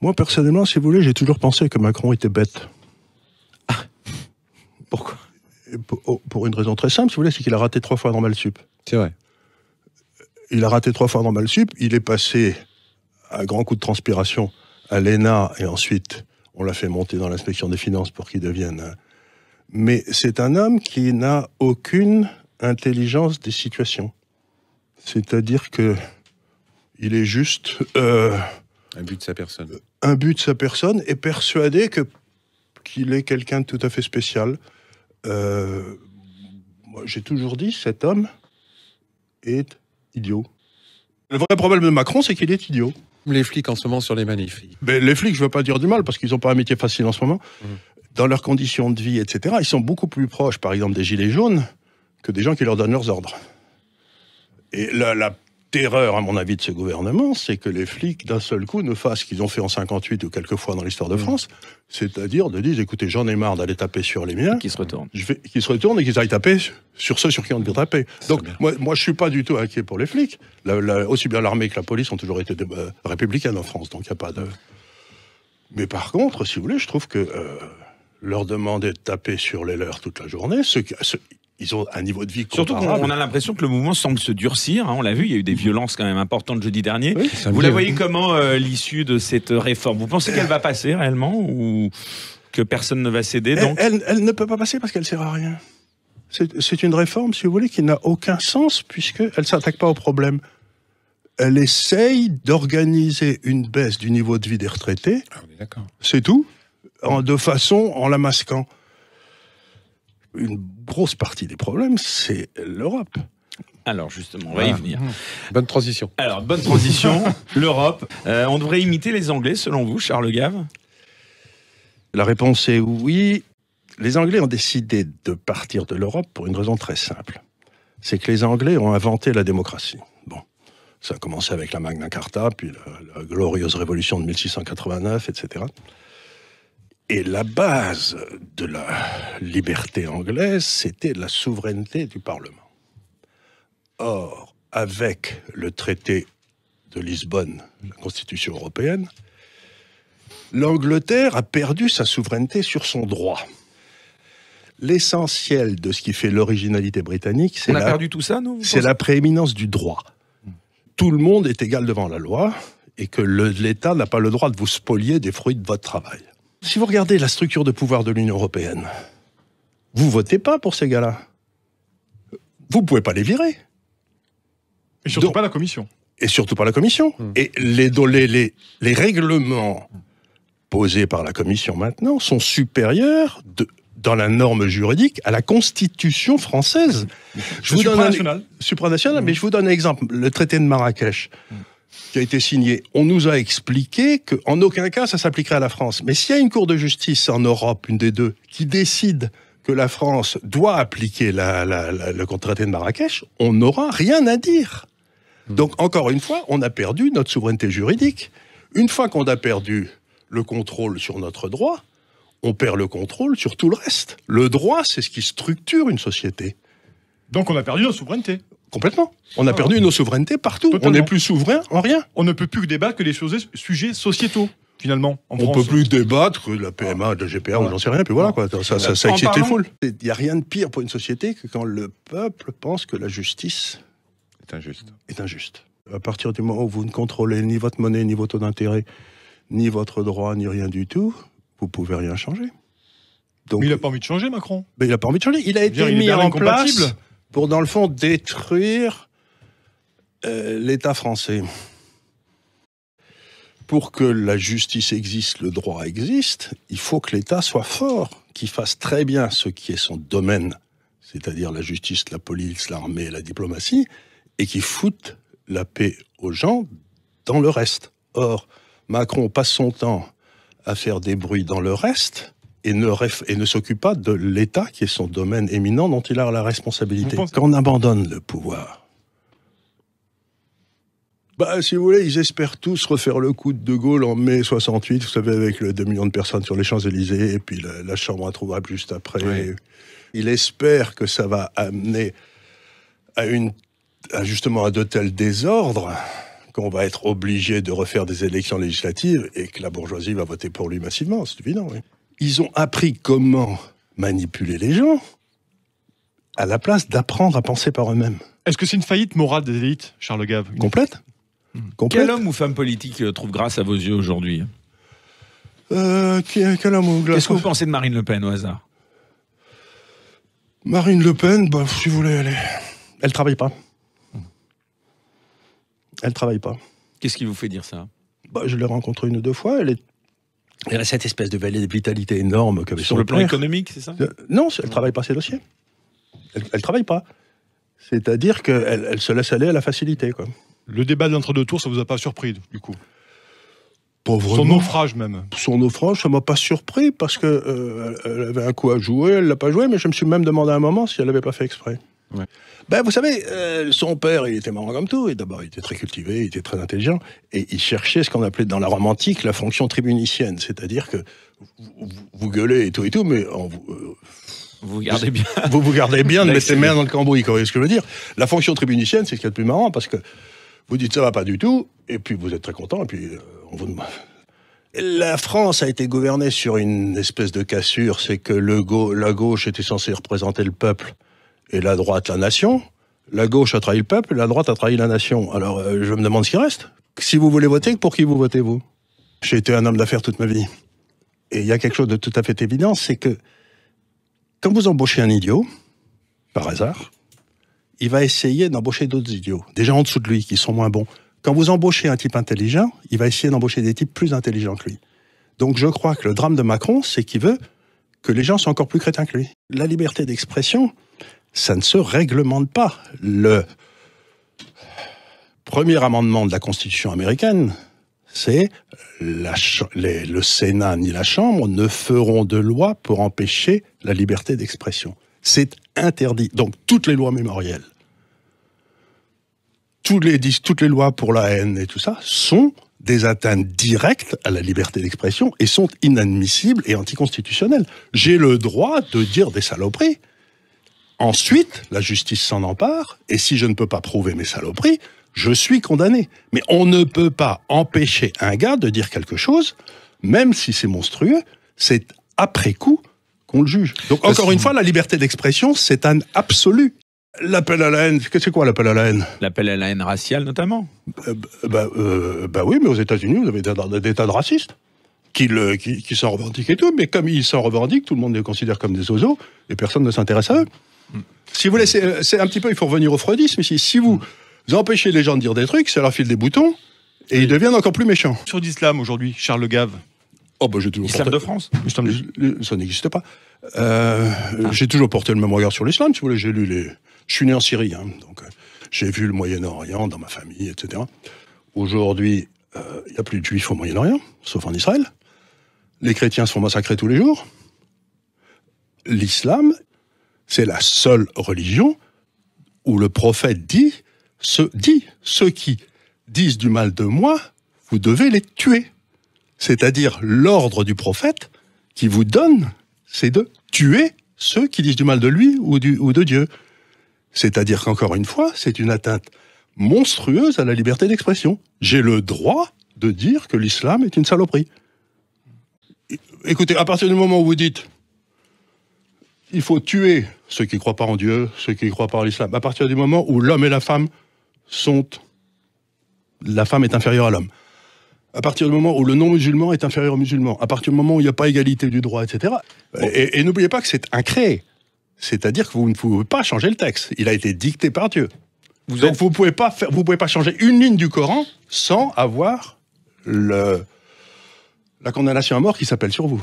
Moi, personnellement, si vous voulez, j'ai toujours pensé que Macron était bête. Pourquoi? Pour une raison très simple, si vous voulez, c'est qu'il a raté 3 fois Normal Sup. C'est vrai. Il a raté 3 fois Normal Sup, il est passé à grand coup de transpiration à l'ENA, et ensuite, on l'a fait monter dans l'inspection des finances pour qu'il devienne... Mais c'est un homme qui n'a aucune intelligence des situations. C'est-à-dire que il est juste... un but de sa personne. Un but de sa personne, est persuadé qu'il est quelqu'un de tout à fait spécial. Moi, j'ai toujours dit, cet homme est idiot. Le vrai problème de Macron, c'est qu'il est idiot. Les flics en ce moment sur les manifs. Mais les flics, je ne veux pas dire du mal, parce qu'ils n'ont pas un métier facile en ce moment. Dans leurs conditions de vie, etc., ils sont beaucoup plus proches, par exemple, des gilets jaunes, que des gens qui leur donnent leurs ordres. Et la terreur, à mon avis, de ce gouvernement, c'est que les flics, d'un seul coup, ne fassent ce qu'ils ont fait en 58 ou quelques fois dans l'histoire de France, c'est-à-dire de dire, écoutez, j'en ai marre d'aller taper sur les miens. Qui se retournent. Qu'ils se retournent et qu'ils aillent taper sur ceux sur qui on devait taper. Donc, moi, je ne suis pas du tout inquiet pour les flics. Aussi bien l'armée que la police ont toujours été républicaines en France, donc il n'y a pas de... Mais par contre, si vous voulez, je trouve que leur demander de taper sur les leurs toute la journée, ils ont un niveau de vie comparable. Surtout qu'on a l'impression que le mouvement semble se durcir. Hein, on l'a vu, il y a eu des violences quand même importantes jeudi dernier. Oui, vous la voyez comment l'issue de cette réforme? Vous pensez qu'elle va passer réellement ou que personne ne va céder donc elle ne peut pas passer parce qu'elle ne sert à rien. C'est une réforme, si vous voulez, qui n'a aucun sens puisqu'elle ne s'attaque pas au problème. Elle essaye d'organiser une baisse du niveau de vie des retraités. Ah, on est d'accord. C'est tout, en la masquant. Une grosse partie des problèmes, c'est l'Europe. Alors justement, on va y venir. Bonne transition. Alors, bonne transition, l'Europe. On devrait imiter les Anglais, selon vous, Charles Gave? La réponse est oui. Les Anglais ont décidé de partir de l'Europe pour une raison très simple. C'est que les Anglais ont inventé la démocratie. Bon, ça a commencé avec la Magna Carta, puis la glorieuse révolution de 1689, etc. Et la base de la liberté anglaise, c'était la souveraineté du Parlement. Or, avec le traité de Lisbonne, la Constitution européenne, l'Angleterre a perdu sa souveraineté sur son droit. L'essentiel de ce qui fait l'originalité britannique, c'est perdu tout ça, nous? C'est la prééminence du droit. Tout le monde est égal devant la loi et que l'État n'a pas le droit de vous spolier des fruits de votre travail. Si vous regardez la structure de pouvoir de l'Union européenne, vous votez pas pour ces gars-là. Vous pouvez pas les virer. Et surtout pas la Commission. Et surtout pas la Commission. Et les règlements posés par la Commission maintenant sont supérieurs dans la norme juridique à la Constitution française. Supranationale, mais je vous donne un exemple. Le traité de Marrakech, qui a été signé, on nous a expliqué qu'en aucun cas ça s'appliquerait à la France. Mais s'il y a une cour de justice en Europe, une des deux, qui décide que la France doit appliquer le traité de Marrakech, on n'aura rien à dire. Donc, encore une fois, on a perdu notre souveraineté juridique. Une fois qu'on a perdu le contrôle sur notre droit, on perd le contrôle sur tout le reste. Le droit, c'est ce qui structure une société. Donc on a perdu notre souveraineté. Complètement. On a perdu nos souverainetés partout. Totalement. On n'est plus souverain en rien. On ne peut plus que débattre que des sujets sociétaux, finalement, en France. On peut plus débattre que la PMA, de la GPA, ou j'en sais rien, puis voilà, quoi. Ça excite les foules. Il n'y a rien de pire pour une société que quand le peuple pense que la justice est injuste. À partir du moment où vous ne contrôlez ni votre monnaie, ni vos taux d'intérêt, ni votre droit, ni rien du tout, vous pouvez rien changer. Donc, mais il n'a pas envie de changer, Macron. Mais il n'a pas envie de changer. Il a été mis en place pour, dans le fond, détruire l'État français. Pour que la justice existe, le droit existe, il faut que l'État soit fort, qu'il fasse très bien ce qui est son domaine, c'est-à-dire la justice, la police, l'armée, la diplomatie, et qu'il foute la paix aux gens dans le reste. Or, Macron passe son temps à faire des bruits dans le reste et ne s'occupe pas de l'État, qui est son domaine éminent, dont il a la responsabilité. Quand on abandonne le pouvoir, si vous voulez, ils espèrent tous refaire le coup de De Gaulle en mai 68, vous savez, avec le 2 millions de personnes sur les Champs-Élysées, et puis la chambre introuvable juste après. Oui. Il espère que ça va amener justement à de tels désordres qu'on va être obligé de refaire des élections législatives et que la bourgeoisie va voter pour lui massivement, c'est évident. Oui. Ils ont appris comment manipuler les gens à la place d'apprendre à penser par eux-mêmes. Est-ce que c'est une faillite morale des élites, Charles Gave? Complète. Quel homme ou femme politique trouve grâce à vos yeux aujourd'hui? Quel homme ou Qu'est-ce que vous pensez de Marine Le Pen au hasard? Marine Le Pen, bah, si vous voulez, elle travaille pas. Elle travaille pas. Qu'est-ce qui vous fait dire ça? Bah, je l'ai rencontrée une ou deux fois. Elle a cette espèce de vitalité énorme qu'avait Sur son le plan père. économique, c'est ça? Non, elle travaille pas ses dossiers. Elle travaille pas. C'est-à-dire qu'elle se laisse aller à la facilité, quoi. Le débat de l'entre-deux tours, ça vous a pas surpris, du coup? Pauvre Son naufrage, même. Son naufrage, ça m'a pas surpris parce que elle avait un coup à jouer, elle l'a pas joué, mais je me suis même demandé à un moment si elle l'avait pas fait exprès. Ouais. Ben, vous savez, son père, il était marrant comme tout. Et d'abord, il était très cultivé, il était très intelligent, et il cherchait ce qu'on appelait dans la Rome antique la fonction tribunicienne, c'est-à-dire que vous gueulez et tout, mais Vous gardez bien. vous gardez bien de mettre les mains dans le cambouis, vous voyez ce que je veux dire. La fonction tribunicienne, c'est ce qu'il y a de plus marrant, parce que vous dites ça va pas du tout, et puis vous êtes très content, et puis on vous demande. La France a été gouvernée sur une espèce de cassure, c'est que la gauche était censée représenter le peuple, et la droite la nation. La gauche a trahi le peuple, et la droite a trahi la nation. Alors je me demande ce qui reste. Si vous voulez voter, pour qui vous votez, vous? J'ai été un homme d'affaires toute ma vie. Et il y a quelque chose de tout à fait évident, c'est que quand vous embauchez un idiot, par hasard, il va essayer d'embaucher d'autres idiots, des gens en dessous de lui, qui sont moins bons. Quand vous embauchez un type intelligent, il va essayer d'embaucher des types plus intelligents que lui. Donc je crois que le drame de Macron, c'est qu'il veut que les gens soient encore plus crétins que lui. La liberté d'expression, ça ne se réglemente pas. Le premier amendement de la Constitution américaine, c'est le Sénat ni la Chambre ne feront de loi pour empêcher la liberté d'expression. C'est interdit. Donc toutes les lois mémorielles, toutes les lois pour la haine et tout ça sont des atteintes directes à la liberté d'expression et sont inadmissibles et anticonstitutionnelles. J'ai le droit de dire des saloperies. Ensuite, la justice s'en empare, et si je ne peux pas prouver mes saloperies, je suis condamné. Mais on ne peut pas empêcher un gars de dire quelque chose, même si c'est monstrueux, c'est après coup qu'on le juge. Donc encore une fois, la liberté d'expression, c'est un absolu. L'appel à la haine, c'est quoi l'appel à la haine? L'appel à la haine raciale, notamment. Bah oui, mais aux États-Unis, vous avez des tas de racistes qui s'en revendiquent et tout, mais comme ils s'en revendiquent, tout le monde les considère comme des oiseaux, et personne ne s'intéresse à eux. Si vous voulez, c'est un petit peu, il faut revenir au freudisme ici. Si vous empêchez les gens de dire des trucs, ça leur file des boutons, et ils deviennent encore plus méchants. Sur l'islam aujourd'hui, Charles Gave. Oh bah j'ai toujours Islam de France. Ça n'existe pas. J'ai toujours porté le même regard sur l'islam, si vous voulez. Je suis né en Syrie, hein, donc j'ai vu le Moyen-Orient dans ma famille, etc. Aujourd'hui, il n'y a plus de juifs au Moyen-Orient, sauf en Israël. Les chrétiens se font massacrer tous les jours. L'islam, c'est la seule religion où le prophète dit ceux qui disent du mal de moi, vous devez les tuer. C'est-à-dire l'ordre du prophète qui vous donne, c'est de tuer ceux qui disent du mal de lui ou de Dieu. C'est-à-dire qu'encore une fois, c'est une atteinte monstrueuse à la liberté d'expression. J'ai le droit de dire que l'islam est une saloperie. Écoutez, à partir du moment où vous dites il faut tuer ceux qui ne croient pas en Dieu, ceux qui ne croient pas en l'islam, à partir du moment où l'homme et la femme la femme est inférieure à l'homme, à partir du moment où le non-musulman est inférieur au musulman, à partir du moment où il n'y a pas égalité du droit, etc. Et n'oubliez pas que c'est incréé. C'est-à-dire que vous ne pouvez pas changer le texte. Il a été dicté par Dieu. Donc vous pouvez pas changer une ligne du Coran sans avoir la condamnation à mort qui s'appelle sur vous.